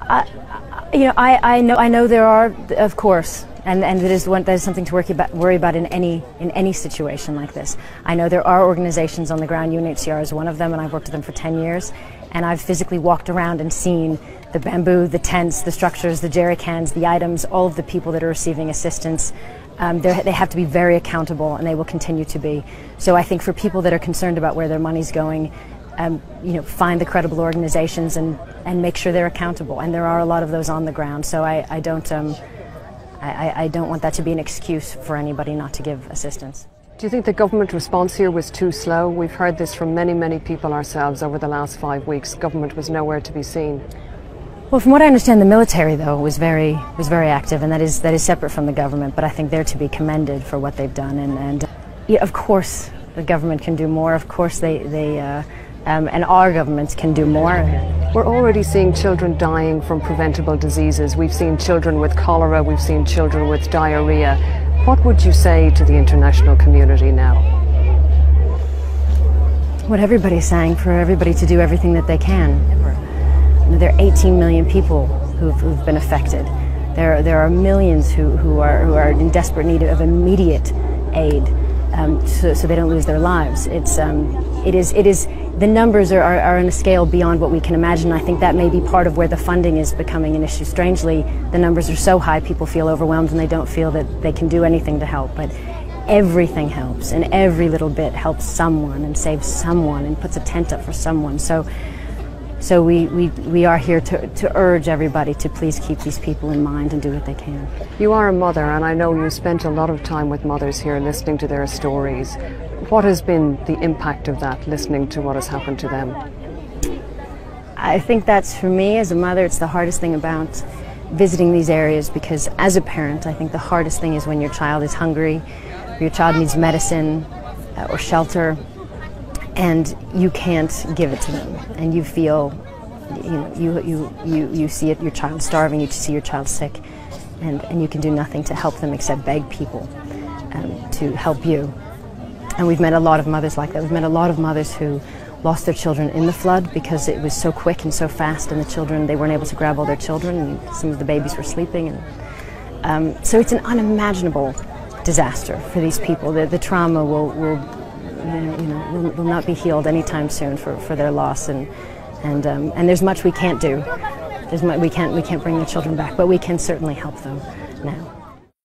I know there are, of course, and that is something to worry about in any situation like this. I know there are organizations on the ground. UNHCR is one of them, and I've worked with them for 10 years. And I've physically walked around and seen the bamboo, the tents, the structures, the jerry cans, the items, all of the people that are receiving assistance. They have to be very accountable, and they will continue to be. So I think for people that are concerned about where their money's going, find the credible organizations and make sure they're accountable. And there are a lot of those on the ground. So I don't want that to be an excuse for anybody not to give assistance. Do you think the government response here was too slow? We've heard this from many people ourselves over the last 5 weeks. Government was nowhere to be seen. Well, from what I understand, the military, though, was very active, and that is separate from the government. But I think they're to be commended for what they've done. And of course, the government can do more. Of course, and our governments can do more. We're already seeing children dying from preventable diseases. We've seen children with cholera. We've seen children with diarrhea. What would you say to the international community now? What everybody's saying, for everybody to do everything that they can. There are 18 million people who've been affected. There are millions who are in desperate need of immediate aid, so they don't lose their lives. The numbers are on a scale beyond what we can imagine. I think that may be part of where the funding is becoming an issue. Strangely, the numbers are so high, people feel overwhelmed and they don't feel that they can do anything to help. But everything helps, and every little bit helps someone and saves someone and puts a tent up for someone. So we are here to urge everybody to please keep these people in mind and do what they can. You are a mother, and I know you spent a lot of time with mothers here listening to their stories. What has been the impact of that, listening to what has happened to them? I think that's, for me as a mother, it's the hardest thing about visiting these areas, because as a parent, I think the hardest thing is when your child is hungry, or your child needs medicine or shelter, and you can't give it to them, and you feel, you see your child starving, you see your child sick, and you can do nothing to help them except beg people to help you. And we've met a lot of mothers like that. We've met a lot of mothers who lost their children in the flood because it was so quick and so fast, and the children, they weren't able to grab all their children, and some of the babies were sleeping. And so it's an unimaginable disaster for these people. The trauma will not be healed anytime soon for their loss, and there's much we can't do. We can't bring the children back, but we can certainly help them now.